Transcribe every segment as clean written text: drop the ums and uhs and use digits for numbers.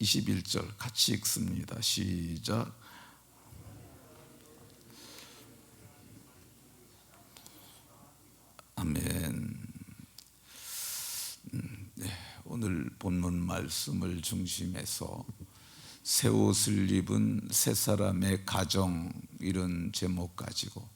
21절 같이 읽습니다. 시작. 아멘. 오늘 본문 말씀을 중심해서 새 옷을 입은 세 사람의 가정, 이런 제목 가지고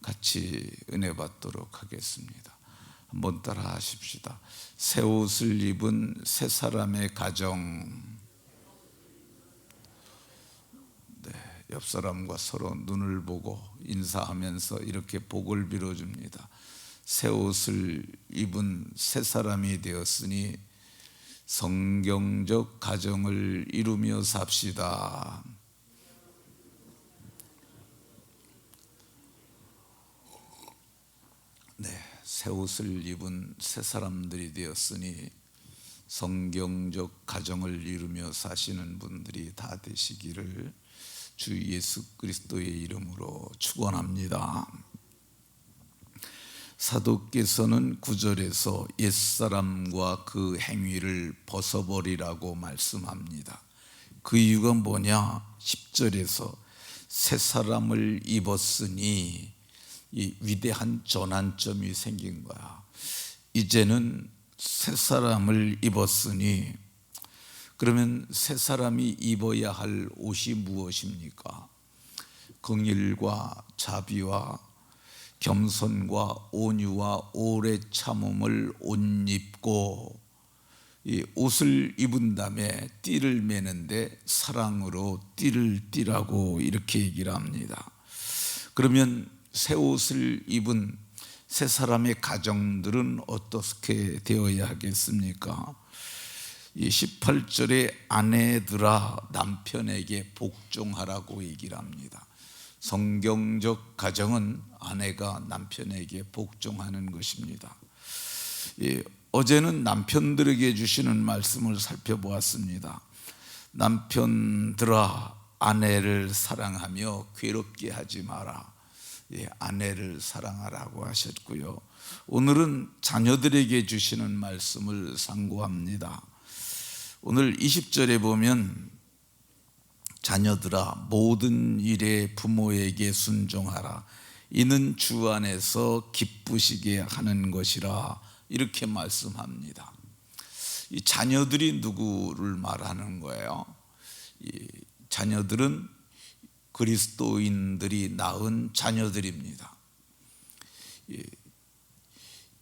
같이 은혜 받도록 하겠습니다. 한번 따라 하십시다. 새 옷을 입은 세 사람의 가정. 옆 사람과 서로 눈을 보고 인사하면서 이렇게 복을 빌어줍니다. 새 옷을 입은 세 사람이 되었으니 성경적 가정을 이루며 삽시다. 새 옷을 입은 새 사람들이 되었으니 성경적 가정을 이루며 사시는 분들이 다 되시기를 주 예수 그리스도의 이름으로 축원합니다. 사도께서는 9절에서 옛사람과 그 행위를 벗어버리라고 말씀합니다. 그 이유가 뭐냐? 10절에서 새 사람을 입었으니 이 위대한 전환점이 생긴 거야. 이제는 새 사람을 입었으니, 그러면 새 사람이 입어야 할 옷이 무엇입니까? 긍휼과 자비와 겸손과 온유와 오래 참음을 옷 입고, 이 옷을 입은 다음에 띠를 매는데 사랑으로 띠를 띠라고 이렇게 얘기를 합니다. 그러면 새 옷을 입은 새 사람의 가정들은 어떻게 되어야 하겠습니까? 이 18절에 아내들아 남편에게 복종하라고 얘기를 합니다. 성경적 가정은 아내가 남편에게 복종하는 것입니다. 어제는 남편들에게 주시는 말씀을 살펴보았습니다. 남편들아 아내를 사랑하며 괴롭게 하지 마라. 아내를 사랑하라고 하셨고요. 오늘은 자녀들에게 주시는 말씀을 상고합니다. 오늘 20절에 보면 자녀들아 모든 일에 부모에게 순종하라. 이는 주 안에서 기쁘시게 하는 것이라, 이렇게 말씀합니다. 이 자녀들이 누구를 말하는 거예요? 이 자녀들은 그리스도인들이 낳은 자녀들입니다.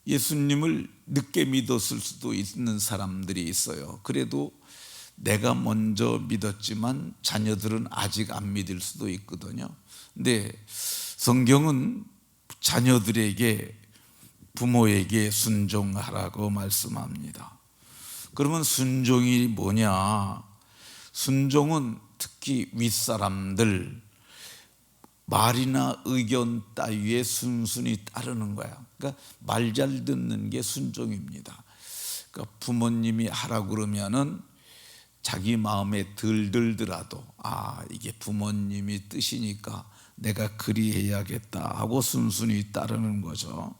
예수님을 늦게 믿었을 수도 있는 사람들이 있어요. 그래도 내가 먼저 믿었지만 자녀들은 아직 안 믿을 수도 있거든요. 근데 성경은 자녀들에게, 부모에게 순종하라고 말씀합니다. 그러면 순종이 뭐냐? 순종은 특히 윗사람들 말이나 의견 따위에 순순히 따르는 거야. 그러니까 말 잘 듣는 게 순종입니다. 그러니까 부모님이 하라고 그러면은 자기 마음에 들더라도 이게 부모님이 뜻이니까 내가 그리해야겠다 하고 순순히 따르는 거죠.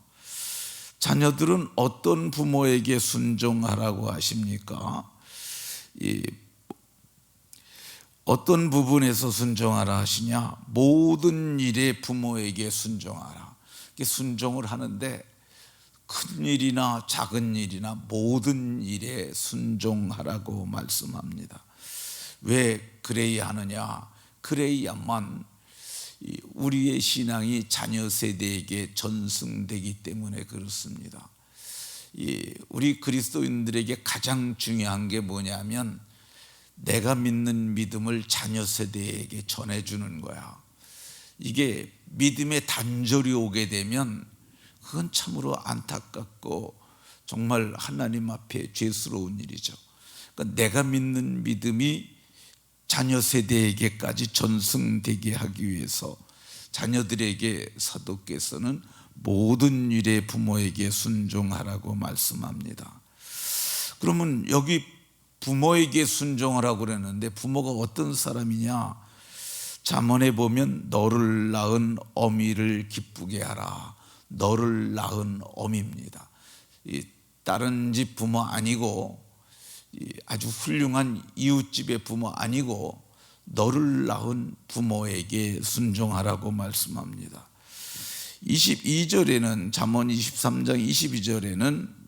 자녀들은 어떤 부모에게 순종하라고 하십니까? 어떤 부분에서 순종하라 하시냐? 모든 일에 부모에게 순종하라. 순종을 하는데 큰 일이나 작은 일이나 모든 일에 순종하라고 말씀합니다. 왜 그래야 하느냐? 그래야만 우리의 신앙이 자녀 세대에게 전승되기 때문에 그렇습니다. 우리 그리스도인들에게 가장 중요한 게 뭐냐면 내가 믿는 믿음을 자녀 세대에게 전해주는 거야. 이게 믿음의 단절이 오게 되면 그건 참으로 안타깝고 정말 하나님 앞에 죄스러운 일이죠. 그러니까 내가 믿는 믿음이 자녀 세대에게까지 전승되게 하기 위해서 자녀들에게 사도께서는 모든 일에 부모에게 순종하라고 말씀합니다. 그러면 여기 부모에게 순종하라고 그랬는데 부모가 어떤 사람이냐? 잠언에 보면 너를 낳은 어미를 기쁘게 하라. 너를 낳은 어미입니다. 다른 집 부모 아니고 아주 훌륭한 이웃집의 부모 아니고 너를 낳은 부모에게 순종하라고 말씀합니다. 22절에는 잠언 23장 22절에는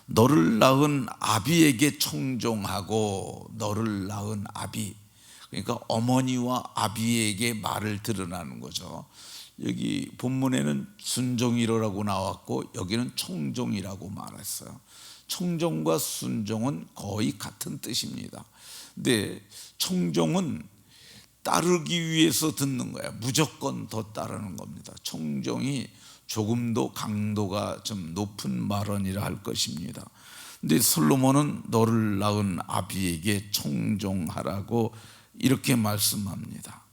너를 낳은 아비에게 청종하고, 너를 낳은 아비, 그러니까 어머니와 아비에게 말을 들으라는 거죠. 여기 본문에는 순종이라고 나왔고 여기는 청종이라고 말했어요. 청종과 순종은 거의 같은 뜻입니다. 근데 청종은 따르기 위해서 듣는 거야. 무조건 더 따르는 겁니다. 청종이 조금 더 강도가 좀 높은 발언이라 할 것입니다. 근데 솔로몬은 너를 낳은 아비에게 청종하라고 이렇게 말씀합니다.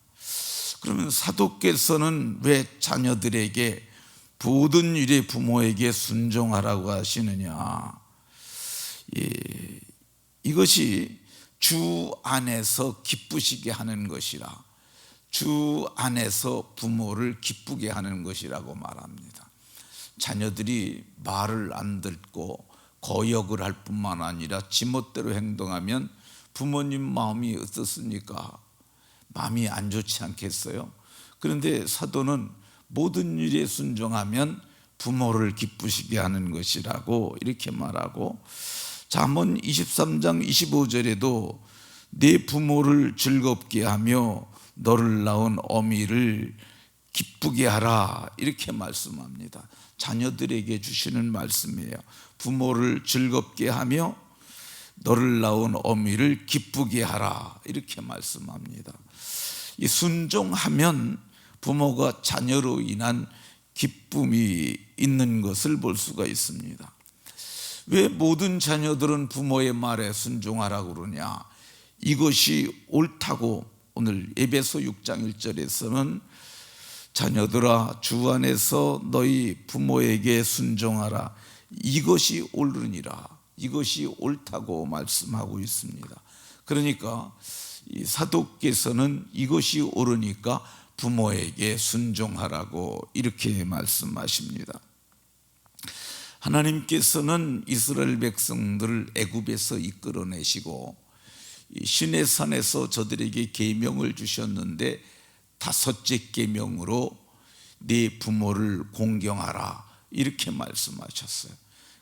그러면 사도께서는 왜 자녀들에게 모든 일의 부모에게 순종하라고 하시느냐? 이것이 주 안에서 기쁘시게 하는 것이라, 주 안에서 부모를 기쁘게 하는 것이라고 말합니다. 자녀들이 말을 안 듣고 거역을 할 뿐만 아니라 지멋대로 행동하면 부모님 마음이 어떻습니까? 마음이 안 좋지 않겠어요? 그런데 사도는 모든 일에 순종하면 부모를 기쁘시게 하는 것이라고 이렇게 말하고, 잠언 23장 25절에도 내 부모를 즐겁게 하며 너를 낳은 어미를 기쁘게 하라 이렇게 말씀합니다. 자녀들에게 주시는 말씀이에요. 부모를 즐겁게 하며 너를 낳은 어미를 기쁘게 하라 이렇게 말씀합니다. 이 순종하면 부모가 자녀로 인한 기쁨이 있는 것을 볼 수가 있습니다. 왜 모든 자녀들은 부모의 말에 순종하라고 그러냐? 이것이 옳다고 오늘 에베소 6장 1절에서는 자녀들아 주 안에서 너희 부모에게 순종하라, 이것이 옳으니라, 이것이 옳다고 말씀하고 있습니다. 그러니까 이 사도께서는 이것이 옳으니까 부모에게 순종하라고 이렇게 말씀하십니다. 하나님께서는 이스라엘 백성들을 애굽에서 이끌어내시고 시내산에서 저들에게 계명을 주셨는데 다섯째 계명으로 네 부모를 공경하라 이렇게 말씀하셨어요.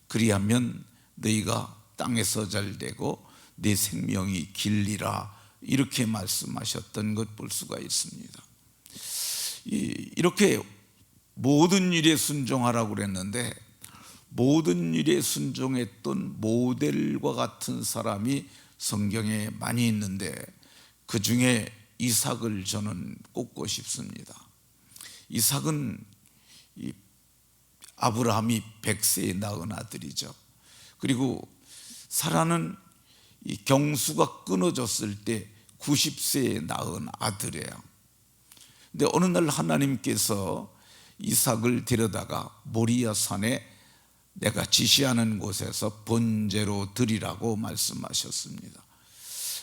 그리하면 너희가 땅에서 잘 되고 네 생명이 길리라 이렇게 말씀하셨던 것 볼 수가 있습니다. 이렇게 모든 일에 순종하라고 그랬는데 모든 일에 순종했던 모델과 같은 사람이 성경에 많이 있는데 그 중에 이삭을 저는 꼽고 싶습니다. 이삭은 아브라함이 100세에 낳은 아들이죠. 그리고 사라는 이 경수가 끊어졌을 때 90세에 낳은 아들이에요. 근데 어느 날 하나님께서 이삭을 데려다가 모리아 산에 내가 지시하는 곳에서 번제로 드리라고 말씀하셨습니다.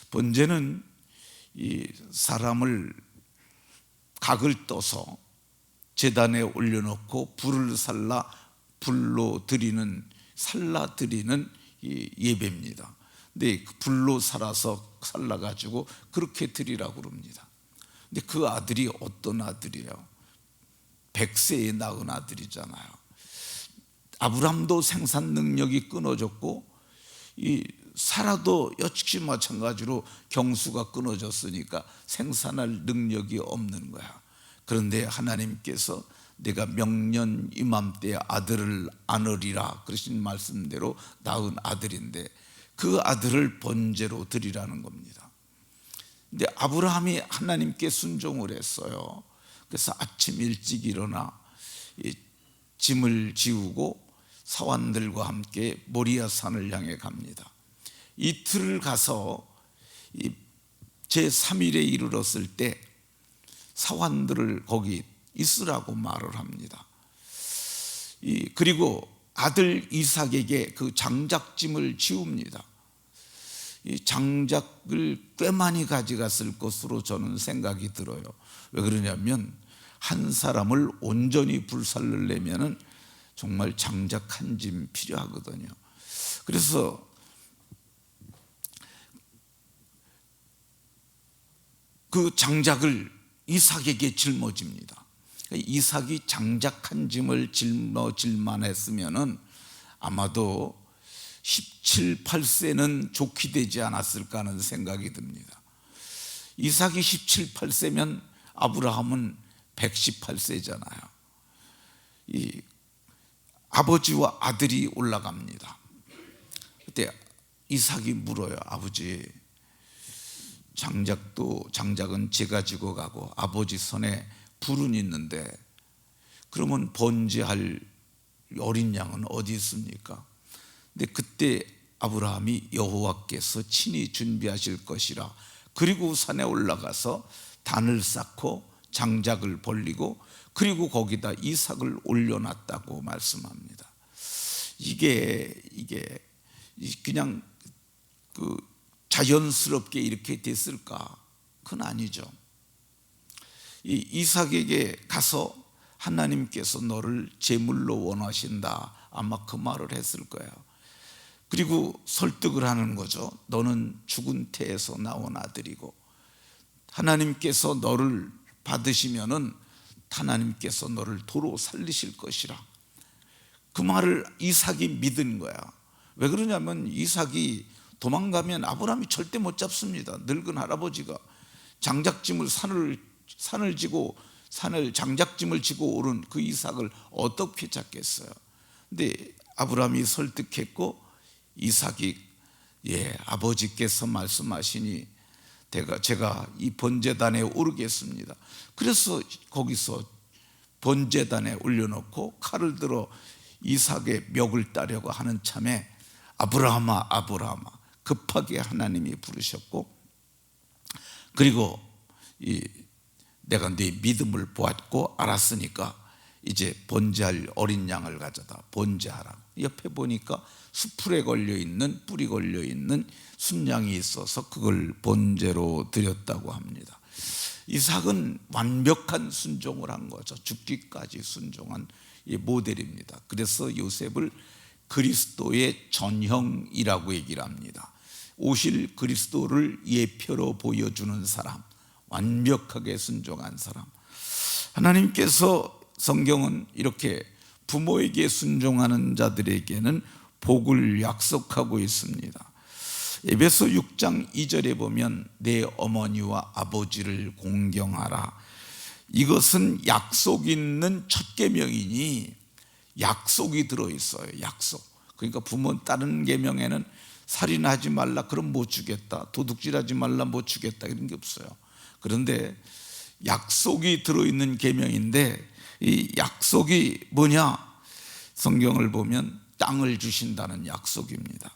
번제는 이 사람을 각을 떠서 제단에 올려놓고 불을 살라 불로 드리는 살라 드리는 예배입니다. 근데 불로 살아서 살라가지고 그렇게 드리라고 그럽니다. 근데 그 아들이 어떤 아들이에요? 100세에 낳은 아들이잖아요. 아브람도 생산 능력이 끊어졌고 이 사라도 역시 마찬가지로 경수가 끊어졌으니까 생산할 능력이 없는 거야. 그런데 하나님께서 내가 명년 이맘때 아들을 안으리라 그러신 말씀대로 낳은 아들인데 그 아들을 번제로 드리라는 겁니다. 근데 아브라함이 하나님께 순종을 했어요. 그래서 아침 일찍 일어나 짐을 지우고 사환들과 함께 모리아 산을 향해 갑니다. 이틀을 가서 제3일에 이르렀을 때 사환들을 거기 있으라고 말을 합니다. 그리고 아들 이삭에게 그 장작짐을 지웁니다. 이 장작을 꽤 많이 가져갔을 것으로 저는 생각이 들어요. 왜 그러냐면 한 사람을 온전히 불살르려면은 정말 장작 한 짐 필요하거든요. 그래서 그 장작을 이삭에게 짊어집니다. 이삭이 장작 한 짐을 짊어질만 했으면은 아마도 17, 8세는 좋게 되지 않았을까 하는 생각이 듭니다. 이삭이 17, 8세면 아브라함은 118세잖아요. 이 아버지와 아들이 올라갑니다. 그때 이삭이 물어요. 아버지, 장작은 제가 지고 가고 아버지 손에 불은 있는데 그러면 번제할 어린 양은 어디 있습니까? 근데 그때 아브라함이 여호와께서 친히 준비하실 것이라, 그리고 산에 올라가서 단을 쌓고 장작을 벌리고 그리고 거기다 이삭을 올려놨다고 말씀합니다. 이게 그냥 그 자연스럽게 이렇게 됐을까? 그건 아니죠. 이 이삭에게 가서 하나님께서 너를 제물로 원하신다, 아마 그 말을 했을 거예요. 그리고 설득을 하는 거죠. 너는 죽은 태에서 나온 아들이고 하나님께서 너를 받으시면은 하나님께서 너를 도로 살리실 것이라. 그 말을 이삭이 믿은 거야. 왜 그러냐면 이삭이 도망가면 아브라함이 절대 못 잡습니다. 늙은 할아버지가 장작짐을 산을 지고 장작짐을 지고 오른 그 이삭을 어떻게 잡겠어요? 근데 아브라함이 설득했고 이삭이 아버지께서 말씀하시니 제가 이 번제단에 오르겠습니다. 그래서 거기서 번제단에 올려놓고 칼을 들어 이삭의 멱을 따려고 하는 참에 아브라함아 아브라함아 급하게 하나님이 부르셨고, 그리고 내가 네 믿음을 보았고 알았으니까 이제 번제할 어린 양을 가져다 번제하라. 옆에 보니까 수풀에 걸려있는 뿌리 걸려있는 순양이 있어서 그걸 번제로 드렸다고 합니다. 이삭은 완벽한 순종을 한 거죠. 죽기까지 순종한 모델입니다. 그래서 요셉을 그리스도의 전형이라고 얘기를 합니다. 오실 그리스도를 예표로 보여주는 사람, 완벽하게 순종한 사람. 하나님께서 성경은 이렇게 부모에게 순종하는 자들에게는 복을 약속하고 있습니다. 에베소 6장 2절에 보면 내 어머니와 아버지를 공경하라. 이것은 약속 있는 첫 계명이니 약속이 들어있어요. 약속. 그러니까 부모 다른 계명에는 살인하지 말라 그럼 못 주겠다, 도둑질하지 말라 못 주겠다 이런 게 없어요. 그런데 약속이 들어있는 계명인데 이 약속이 뭐냐? 성경을 보면 땅을 주신다는 약속입니다.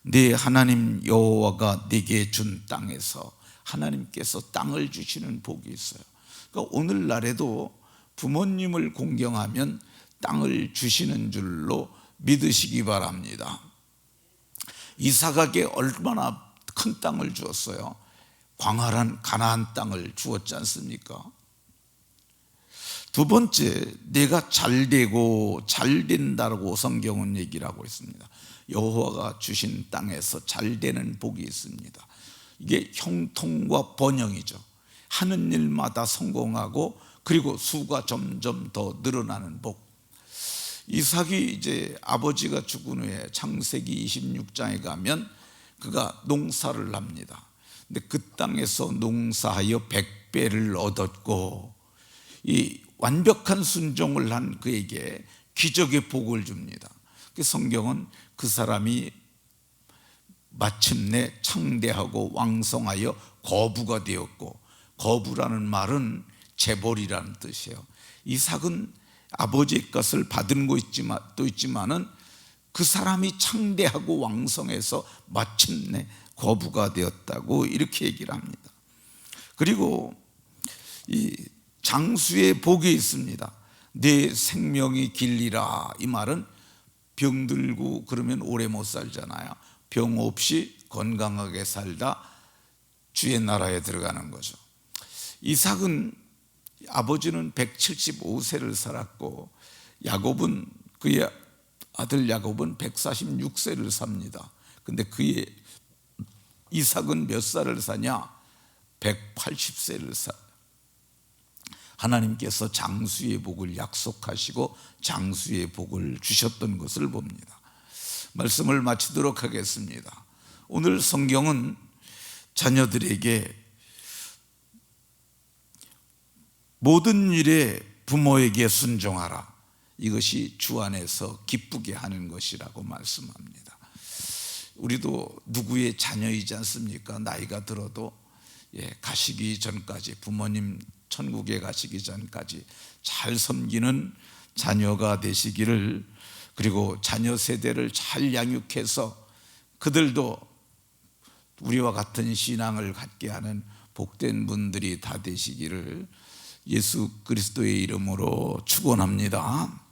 네 하나님 여호와가 네게 준 땅에서 하나님께서 땅을 주시는 복이 있어요. 그러니까 오늘날에도 부모님을 공경하면 땅을 주시는 줄로 믿으시기 바랍니다. 이삭에게 얼마나 큰 땅을 주었어요? 광활한 가나안 땅을 주었지 않습니까? 두 번째, 내가 잘되고 잘된다고 성경은 얘기를 하고 있습니다. 여호와가 주신 땅에서 잘되는 복이 있습니다. 이게 형통과 번영이죠. 하는 일마다 성공하고 그리고 수가 점점 더 늘어나는 복. 이삭이 이제 아버지가 죽은 후에 창세기 26장에 가면 그가 농사를 합니다. 근데 그 땅에서 농사하여 100배를 얻었고 이 완벽한 순종을 한 그에게 기적의 복을 줍니다. 그 성경은 그 사람이 마침내 창대하고 왕성하여 거부가 되었고, 거부라는 말은 재벌이라는 뜻이에요. 이삭은 아버지의 것을 받은 것도 있지만은 그 사람이 창대하고 왕성해서 마침내 거부가 되었다고 이렇게 얘기를 합니다. 그리고 이 장수의 복이 있습니다. 내 생명이 길리라. 이 말은 병들고 그러면 오래 못 살잖아요. 병 없이 건강하게 살다 주의 나라에 들어가는 거죠. 이삭은 아버지는 175세를 살았고 야곱은 그의 아들 야곱은 146세를 삽니다. 근데 그의 이삭은 몇 살을 사냐? 180세를 하나님께서 장수의 복을 약속하시고 장수의 복을 주셨던 것을 봅니다. 말씀을 마치도록 하겠습니다. 오늘 성경은 자녀들에게 모든 일에 부모에게 순종하라, 이것이 주 안에서 기쁘게 하는 것이라고 말씀합니다. 우리도 누구의 자녀이지 않습니까? 나이가 들어도 가시기 전까지, 부모님 천국에 가시기 전까지 잘 섬기는 자녀가 되시기를, 그리고 자녀 세대를 잘 양육해서 그들도 우리와 같은 신앙을 갖게 하는 복된 분들이 다 되시기를 예수 그리스도의 이름으로 축원합니다.